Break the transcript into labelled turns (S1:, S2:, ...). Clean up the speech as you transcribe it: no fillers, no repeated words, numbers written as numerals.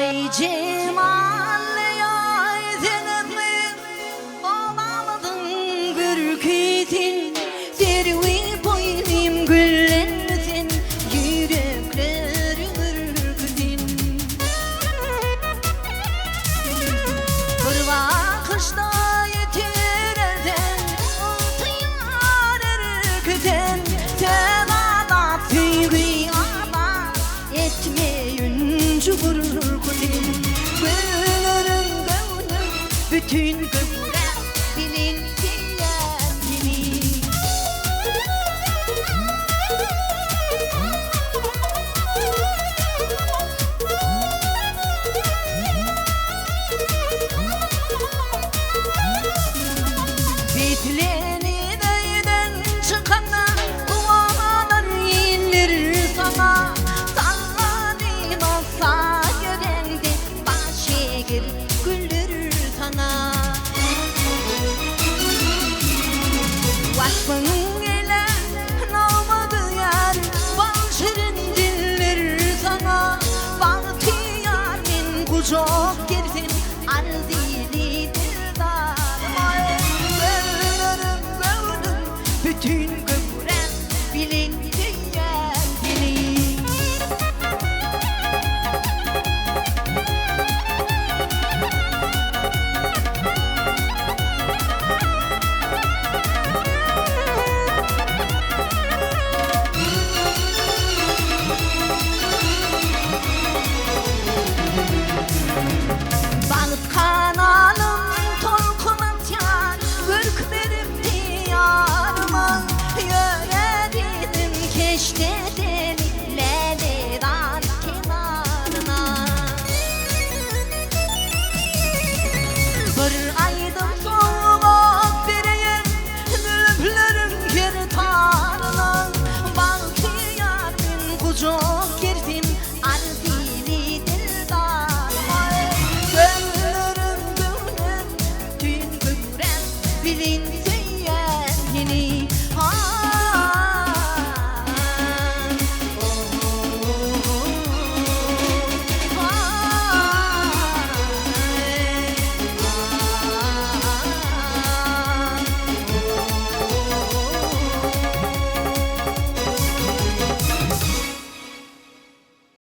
S1: Ey Cemal ya Zeynep'im ağlamadın gürketin Dervi boynum güllenmesin yüreklerin ürküdün Bir bakışta yeter elden altıyar erkeden Sen ağla tüyü ağla etmeyince vurur kulin Gönlün gönlün bütün gönlün bilin kendini Bitleni neyden çıkana dualar indir sana Sallanayım olsa görendi baş eğir güldürür sana Vakfın ile namadı yar bal şirin dinler sana Bahtiyarın kucağı